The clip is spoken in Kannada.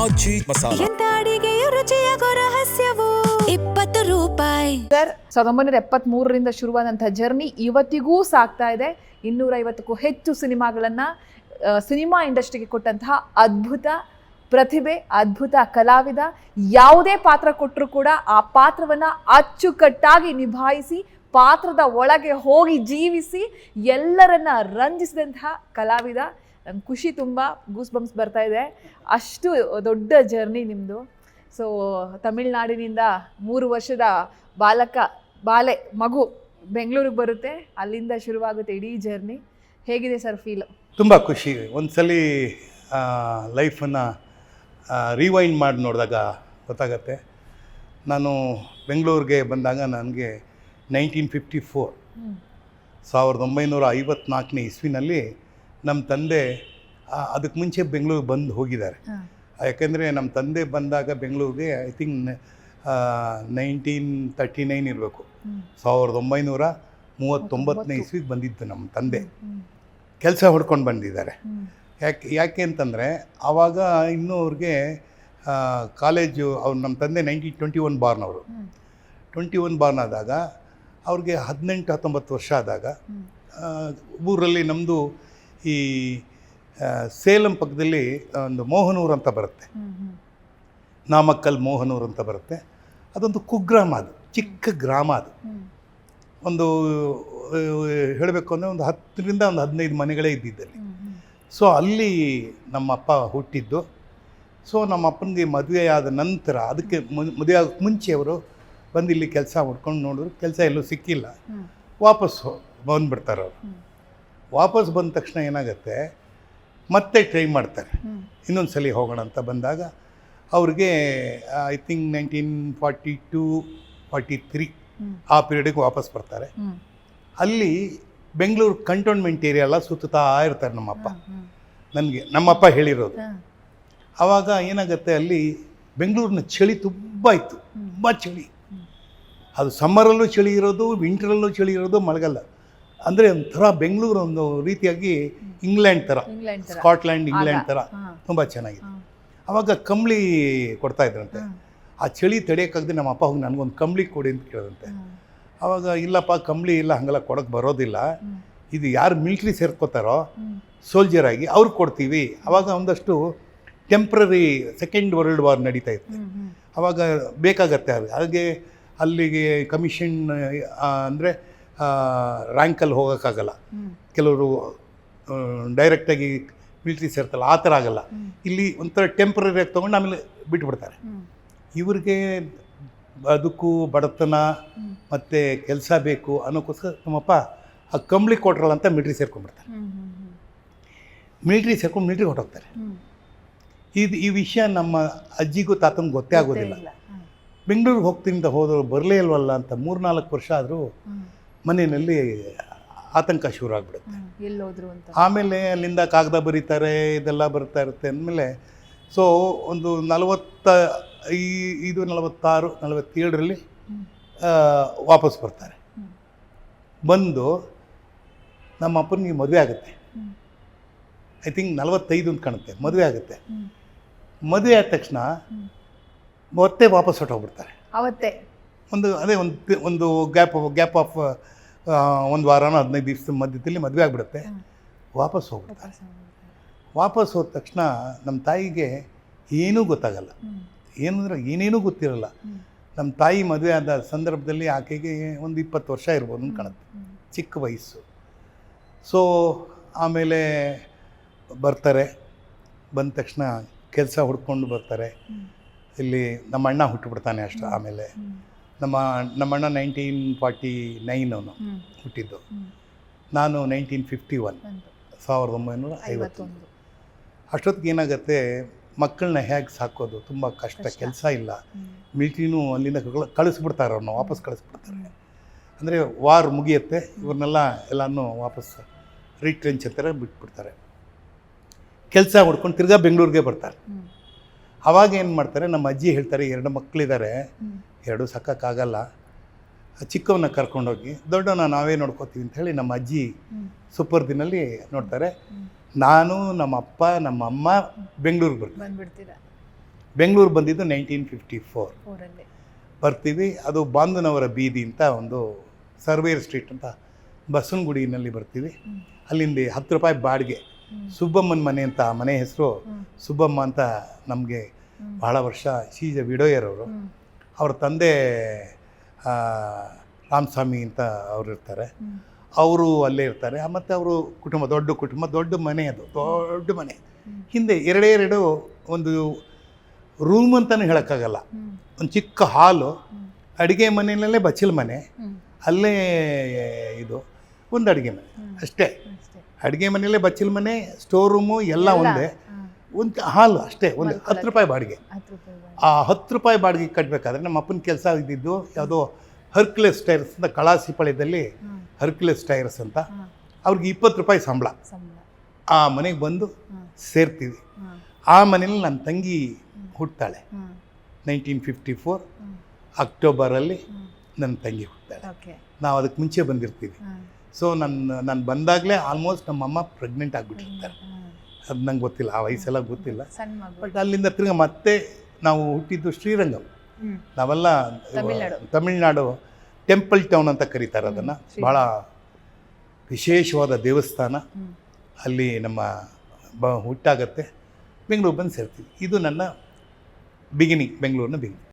ಆಚಿ ಮಸಾಲ. ಎಂತ ಅಡಿಗೆಯ ರುಚಿಯಾಗೋ ರಹಸ್ಯವು 20 ರೂಪಾಯಿ. ಸರ್ 1973ರಿಂದ ಶುರುವಾದಂತಹ ಜರ್ನಿ ಇವತ್ತಿಗೂ ಸಾಗ್ತಾ ಇದೆ. 250ಕ್ಕೂ ಹೆಚ್ಚು ಸಿನಿಮಾಗಳನ್ನು ಸಿನಿಮಾ ಇಂಡಸ್ಟ್ರಿಗೆ ಕೊಟ್ಟಂತಹ ಅದ್ಭುತ ಪ್ರತಿಭೆ, ಅದ್ಭುತ ಕಲಾವಿದ. ಯಾವುದೇ ಪಾತ್ರ ಕೊಟ್ಟರು ಕೂಡ ಆ ಪಾತ್ರವನ್ನು ಅಚ್ಚುಕಟ್ಟಾಗಿ ನಿಭಾಯಿಸಿ ಪಾತ್ರದ ಒಳಗೆ ಹೋಗಿ ಜೀವಿಸಿ ಎಲ್ಲರನ್ನ ರಂಜಿಸಿದಂತಹ ಕಲಾವಿದ. ನಂಗೆ ಖುಷಿ, ತುಂಬ ಗೂಸ್ ಬಂಪ್ಸ್ ಬರ್ತಾ ಇದೆ. ಅಷ್ಟು ದೊಡ್ಡ ಜರ್ನಿ ನಿಮ್ಮದು. ಸೊ ತಮಿಳ್ನಾಡಿನಿಂದ 3 ವರ್ಷದ ಬಾಲೆ ಮಗು ಬೆಂಗಳೂರಿಗೆ ಬರುತ್ತೆ, ಅಲ್ಲಿಂದ ಶುರುವಾಗುತ್ತೆ ಇಡೀ ಜರ್ನಿ. ಹೇಗಿದೆ ಸರ್ ಫೀಲ್? ತುಂಬ ಖುಷಿ. ಒಂದ್ಸಲಿ ಲೈಫನ್ನು ರಿವೈಂಡ್ ಮಾಡಿ ನೋಡಿದಾಗ ಗೊತ್ತಾಗತ್ತೆ. ನಾನು ಬೆಂಗಳೂರಿಗೆ ಬಂದಾಗ ನನಗೆ 1954 ಇಸ್ವಿನಲ್ಲಿ ನಮ್ಮ ತಂದೆ ಅದಕ್ಕೆ ಮುಂಚೆ ಬೆಂಗಳೂರಿಗೆ ಬಂದು ಹೋಗಿದ್ದಾರೆ. ಯಾಕೆಂದರೆ ನಮ್ಮ ತಂದೆ ಬಂದಾಗ ಬೆಂಗಳೂರಿಗೆ ಐ ಥಿಂಕ್ 1939 ಇರಬೇಕು. 1939 ಇಸ್ವಿಗೆ ಬಂದಿದ್ದು ನಮ್ಮ ತಂದೆ. ಕೆಲಸ ಹೊಡ್ಕೊಂಡು ಬಂದಿದ್ದಾರೆ. ಯಾಕೆ ಅಂತಂದರೆ ಆವಾಗ ಇನ್ನೂ ಅವ್ರಿಗೆ ಕಾಲೇಜು, ಅವ್ರು ನಮ್ಮ ತಂದೆ 1921 ಬಾರ್ನವರು. 21 ಬಾರ್ನ್ ಆದಾಗ ಅವ್ರಿಗೆ 18-19 ವರ್ಷ ಆದಾಗ ಊರಲ್ಲಿ ನಮ್ಮದು ಈ ಸೇಲಂ ಪಕ್ಕದಲ್ಲಿ ಒಂದು ಮೋಹನೂರು ಅಂತ ಬರುತ್ತೆ, ನಾಮಕ್ಕಲ್ ಮೋಹನೂರು ಅಂತ ಬರುತ್ತೆ. ಅದೊಂದು ಕುಗ್ರಾಮ, ಅದು ಚಿಕ್ಕ ಗ್ರಾಮ. ಅದು ಒಂದು ಹೇಳಬೇಕು ಅಂದರೆ ಒಂದು 10ರಿಂದ 15 ಮನೆಗಳೇ ಇದ್ದಿದ್ದಲ್ಲಿ. ಸೊ ಅಲ್ಲಿ ನಮ್ಮಪ್ಪ ಹುಟ್ಟಿದ್ದು. ಸೊ ನಮ್ಮ ಅಪ್ಪನಿಗೆ ಮದುವೆ ಆದ ನಂತರ, ಅದಕ್ಕೆ ಮದುವೆ ಆಗೋಕ್ಕೆ ಮುಂಚೆ ಅವರು ಬಂದು ಇಲ್ಲಿ ಕೆಲಸ ಮಾಡ್ಕೊಂಡು ನೋಡಿದ್ರು, ಕೆಲಸ ಎಲ್ಲೂ ಸಿಕ್ಕಿಲ್ಲ. ವಾಪಸ್ಸು ಬಂದುಬಿಡ್ತಾರೆ ಅವರು. ವಾಪಸ್ ಬಂದ ತಕ್ಷಣ ಏನಾಗುತ್ತೆ, ಮತ್ತೆ ಟ್ರೈ ಮಾಡ್ತಾರೆ, ಇನ್ನೊಂದು ಸಲ ಹೋಗೋಣ ಅಂತ ಬಂದಾಗ ಅವ್ರಿಗೆ ಐ ಥಿಂಕ್ 1942-43 ಆ ಪೀರಿಯಡಿಗೆ ವಾಪಸ್ ಬರ್ತಾರೆ. ಅಲ್ಲಿ ಬೆಂಗಳೂರು ಕಂಟೋನ್ಮೆಂಟ್ ಏರಿಯಾ ಎಲ್ಲ ಸುತ್ತಾ ಇರ್ತಾರೆ ನಮ್ಮಪ್ಪ. ನಮ್ಮಪ್ಪ ಹೇಳಿರೋದು. ಆವಾಗ ಏನಾಗುತ್ತೆ, ಅಲ್ಲಿ ಬೆಂಗಳೂರಿನ ಚಳಿ ತುಂಬ ಇತ್ತು, ತುಂಬ ಚಳಿ. ಅದು ಸಮ್ಮರಲ್ಲೂ ಚಳಿ ಇರೋದು, ವಿಂಟರಲ್ಲೂ ಚಳಿ ಇರೋದು, ಮಳೆಗಾಲ. ಅಂದರೆ ಒಂಥರ ಬೆಂಗಳೂರು ಒಂದು ರೀತಿಯಾಗಿ ಇಂಗ್ಲೆಂಡ್ ಥರ, ಸ್ಕಾಟ್ಲ್ಯಾಂಡ್ ಇಂಗ್ಲೆಂಡ್ ಥರ ತುಂಬ ಚೆನ್ನಾಗಿದೆ. ಆವಾಗ ಕಂಬಳಿ ಕೊಡ್ತಾ ಇದ್ರಂತೆ. ಆ ಚಳಿ ತಡೆಯೋಕ್ಕಾಗದೆ ನಮ್ಮಪ್ಪ ಹೋಗಿ ನನಗೊಂದು ಕಂಬಳಿ ಕೊಡಿ ಅಂತ ಕೇಳಿದಂತೆ. ಆವಾಗ ಇಲ್ಲಪ್ಪ, ಕಂಬಳಿ ಇಲ್ಲ, ಹಂಗೆಲ್ಲ ಕೊಡೋಕ್ಕೆ ಬರೋದಿಲ್ಲ, ಇದು ಯಾರು ಮಿಲ್ಟ್ರಿ ಸೇರ್ಕೋತಾರೋ ಸೋಲ್ಜರ್ ಆಗಿ ಅವ್ರಿಗೆ ಕೊಡ್ತೀವಿ. ಆವಾಗ ಒಂದಷ್ಟು ಟೆಂಪ್ರರಿ ಸೆಕೆಂಡ್ ವರ್ಲ್ಡ್ ವಾರ್ ನಡೀತಾ ಇತ್ತು. ಆವಾಗ ಬೇಕಾಗತ್ತೆ. ಹಾಗೆ ಅಲ್ಲಿಗೆ ಕಮಿಷನ್ ಅಂದರೆ ರ್ಯಾಂಕಲ್ಲಿ ಹೋಗೋಕ್ಕಾಗಲ್ಲ. ಕೆಲವರು ಡೈರೆಕ್ಟಾಗಿ ಮಿಲ್ಟ್ರಿ ಸೇರ್ತಲ್ಲ, ಆ ಥರ ಆಗಲ್ಲ. ಇಲ್ಲಿ ಒಂಥರ ಟೆಂಪ್ರರಿಯಾಗಿ ತೊಗೊಂಡು ಆಮೇಲೆ ಬಿಟ್ಬಿಡ್ತಾರೆ. ಇವ್ರಿಗೆ ಬದುಕು, ಬಡತನ ಮತ್ತು ಕೆಲಸ ಬೇಕು ಅನ್ನೋಕ್ಕೋಸ್ಕರ ನಮ್ಮಪ್ಪ ಆ ಕಂಬಳಿ ಕೊಟ್ರಲ್ಲ ಅಂತ ಮಿಲ್ಟ್ರಿ ಸೇರ್ಕೊಂಡ್ಬಿಡ್ತಾರೆ. ಮಿಲ್ಟ್ರಿ ಸೇರ್ಕೊಂಡು ಮಿಲ್ಟ್ರಿ ಹೊರಟೋಗ್ತಾರೆ. ಈ ವಿಷಯ ನಮ್ಮ ಅಜ್ಜಿಗೂ ತಾತನಿಗೂ ಗೊತ್ತೇ ಆಗೋದಿಲ್ಲ. ಬೆಂಗಳೂರಿಗೆ ಹೋಗ್ತೀನಿ ಅಂತ ಹೋದರು, ಬರಲೇ ಇಲ್ವಲ್ಲ ಅಂತ 3-4 ವರ್ಷ ಆದರೂ ಮನೆಯಲ್ಲಿ ಆತಂಕ ಶುರು ಆಗಿಬಿಡುತ್ತೆ. ಆಮೇಲೆ ಅಲ್ಲಿಂದ ಕಾಗದ ಬರೀತಾರೆ, ಇದೆಲ್ಲ ಬರ್ತಾ ಇರುತ್ತೆ. ಅಂದಮೇಲೆ ಸೊ ಒಂದು 46-47ರಲ್ಲಿ ವಾಪಸ್ ಬರ್ತಾರೆ. ಬಂದು ನಮ್ಮ ಅಪ್ಪನಿಗೆ ಮದುವೆ ಆಗುತ್ತೆ. ಐ ಥಿಂಕ್ 45 ಅಂತ ಕಾಣುತ್ತೆ, ಮದುವೆ ಆಗುತ್ತೆ. ಮದುವೆ ಆದ ತಕ್ಷಣ ಮತ್ತೆ ವಾಪಸ್ ಹೊರಟೋಗ್ಬಿಡ್ತಾರೆ. ಅವತ್ತೇ ಒಂದು ಗ್ಯಾಪ್ ಆಫ್ 1 ವಾರನೋ 15 ದಿವಸದ ಮಧ್ಯದಲ್ಲಿ ಮದುವೆ ಆಗಿಬಿಡುತ್ತೆ. ವಾಪಸ್ ಹೋಗ್ಬಿಡ್ತಾರೆ. ವಾಪಸ್ ಹೋದ ತಕ್ಷಣ ನಮ್ಮ ತಾಯಿಗೆ ಏನೂ ಗೊತ್ತಾಗಲ್ಲ. ಏನಂದ್ರೆ ಏನೇನೂ ಗೊತ್ತಿರಲ್ಲ. ನಮ್ಮ ತಾಯಿ ಮದುವೆ ಆದ ಸಂದರ್ಭದಲ್ಲಿ ಆಕೆಗೆ ಒಂದು 20 ವರ್ಷ ಇರ್ಬೋದು ಅಂತ ಕಾಣುತ್ತೆ, ಚಿಕ್ಕ ವಯಸ್ಸು. ಸೊ ಆಮೇಲೆ ಬರ್ತಾರೆ. ಬಂದ ತಕ್ಷಣ ಕೆಲಸ ಹುಡ್ಕೊಂಡು ಬರ್ತಾರೆ. ಇಲ್ಲಿ ನಮ್ಮ ಅಣ್ಣ ಹುಟ್ಟುಬಿಡ್ತಾನೆ ಅಷ್ಟು. ಆಮೇಲೆ ನಮ್ಮ ಅಣ್ಣ 1949 ಅವನು ಹುಟ್ಟಿದ್ದು. ನಾನು 1951. ಅಷ್ಟೊತ್ತಿಗೆ ಏನಾಗುತ್ತೆ, ಮಕ್ಕಳನ್ನ ಹೇಗೆ ಸಾಕೋದು ತುಂಬ ಕಷ್ಟ, ಕೆಲಸ ಇಲ್ಲ. ಮಿಲ್ಟ್ರಿನೂ ಅಲ್ಲಿಂದ ಕಳಿಸ್ಬಿಡ್ತಾರೆ, ಅವ್ರನ್ನ ವಾಪಸ್ ಕಳಿಸ್ಬಿಡ್ತಾರೆ. ಅಂದರೆ ವಾರ್ ಮುಗಿಯುತ್ತೆ, ಎಲ್ಲನೂ ವಾಪಸ್ ರಿಟ್ರೆಂಚ್ ಅಂತಾರೆ, ಬಿಟ್ಬಿಡ್ತಾರೆ. ಕೆಲಸ ಹುಡ್ಕೊಂಡು ತಿರ್ಗಾ ಬೆಂಗಳೂರಿಗೆ ಬರ್ತಾರೆ. ಆವಾಗ ಏನು ಮಾಡ್ತಾರೆ, ನಮ್ಮ ಅಜ್ಜಿ ಹೇಳ್ತಾರೆ, 2 ಮಕ್ಕಳಿದ್ದಾರೆ, 2 ಸಾಕೋಕ್ಕಾಗಲ್ಲ, ಚಿಕ್ಕವನ್ನ ಕರ್ಕೊಂಡೋಗಿ ದೊಡ್ಡವನ್ನ ನಾವೇ ನೋಡ್ಕೋತೀವಿ ಅಂತ ಹೇಳಿ ನಮ್ಮ ಅಜ್ಜಿ ಸುಪರ್ದಿನಲ್ಲಿ ನೋಡ್ತಾರೆ. ನಾನು, ನಮ್ಮ ಅಪ್ಪ, ನಮ್ಮ ಅಮ್ಮ ಬೆಂಗಳೂರಿಗೆ ಬರ್ತೀವಿ. ಬೆಂಗಳೂರು ಬಂದಿದ್ದು 1954 ಊರಲ್ಲಿ ಬರ್ತೀವಿ. ಅದು ಬಾಂಧನವರ ಬೀದಿ ಅಂತ ಒಂದು ಸರ್ವೇರ್ ಸ್ಟ್ರೀಟ್ ಅಂತ ಬಸವನಗುಡಿನಲ್ಲಿ ಬರ್ತೀವಿ. ಅಲ್ಲಿಂದ 10 ರೂಪಾಯಿ ಬಾಡಿಗೆ. ಸುಬ್ಬಮ್ಮನ ಮನೆ ಅಂತ ಆ ಮನೆ ಹೆಸರು ಸುಬ್ಬಮ್ಮ ಅಂತ. ನಮಗೆ ಭಾಳ ವರ್ಷ ಶೀಜ ವಿಡೋಯರ್ ಅವರು. ಅವ್ರ ತಂದೆ ರಾಮಸ್ವಾಮಿ ಅಂತ ಅವ್ರು ಇರ್ತಾರೆ. ಅವರು ಅಲ್ಲೇ ಇರ್ತಾರೆ. ಮತ್ತು ಅವರು ಕುಟುಂಬ, ದೊಡ್ಡ ಮನೆ, ಅದು ದೊಡ್ಡ ಮನೆ. ಹಿಂದೆ ಎರಡೇ ಒಂದು ರೂಮ್ ಅಂತಲೇ ಹೇಳೋಕ್ಕಾಗಲ್ಲ, ಒಂದು ಚಿಕ್ಕ ಹಾಲು, ಅಡುಗೆ ಮನೆಯಲ್ಲೇ ಬಚ್ಚಲ ಮನೆ, ಅಲ್ಲೇ ಇದು ಒಂದು ಅಡುಗೆ ಮನೆ ಅಷ್ಟೇ. ಅಡುಗೆ ಮನೆಯಲ್ಲೇ ಬಚ್ಚಲ ಮನೆ, ಸ್ಟೋರ್ ರೂಮು ಎಲ್ಲ ಒಂದೇ. ಒಂದು ಹಾಲು ಅಷ್ಟೇ. ಒಂದು 10 ರೂಪಾಯಿ ಬಾಡಿಗೆ. ಆ 10 ರೂಪಾಯಿ ಬಾಡಿಗೆ ಕಟ್ಟಬೇಕಾದ್ರೆ ನಮ್ಮ ಅಪ್ಪನ ಕೆಲಸ ಇದ್ದಿದ್ದು ಯಾವುದೋ ಹರ್ಕ್ಯುಲೆಸ್ ಟೈರ್ಸ್ ಅಂತ ಕಳಾಸಿಪಾಳ್ಯದಲ್ಲಿ, ಹರ್ಕ್ಯುಲೆಸ್ ಟೈರ್ಸ್ ಅಂತ. ಅವ್ರಿಗೆ 20 ರೂಪಾಯಿ ಸಂಬಳ. ಆ ಮನೆಗೆ ಬಂದು ಸೇರ್ತೀವಿ. ಆ ಮನೇಲಿ ನನ್ನ ತಂಗಿ ಹುಡ್ತಾಳೆ. 1954 ಅಕ್ಟೋಬರಲ್ಲಿ ನನ್ನ ತಂಗಿ ಹುಡ್ತಾಳೆ. ನಾವು ಅದಕ್ಕೆ ಮುಂಚೆ ಬಂದಿರ್ತೀವಿ. ಸೊ ನಾನು ಬಂದಾಗಲೇ ಆಲ್ಮೋಸ್ಟ್ ನಮ್ಮಮ್ಮ ಪ್ರೆಗ್ನೆಂಟ್ ಆಗಿಬಿಟ್ಟಿರ್ತಾರೆ. ಅದು ನಂಗೆ ಗೊತ್ತಿಲ್ಲ, ಆ ವಯಸ್ಸೆಲ್ಲ ಗೊತ್ತಿಲ್ಲ. ಬಟ್ ಅಲ್ಲಿಂದ ತಿರ್ಗಿ ಮತ್ತೆ ನಾವು ಹುಟ್ಟಿದ್ದು ಶ್ರೀರಂಗಂ. ನಾವೆಲ್ಲ ತಮಿಳ್ನಾಡು ಟೆಂಪಲ್ ಟೌನ್ ಅಂತ ಕರೀತಾರೆ ಅದನ್ನು. ಭಾಳ ವಿಶೇಷವಾದ ದೇವಸ್ಥಾನ. ಅಲ್ಲಿ ನಮ್ಮ ಹುಟ್ಟಾಗತ್ತೆ. ಬೆಂಗಳೂರು ಬಂದು ಸೇರ್ತೀವಿ. ಇದು ನನ್ನ ಬಿಗಿನಿಂಗ್, ಬೆಂಗಳೂರಿನ ಬಿಗಿನಿಂಗ್.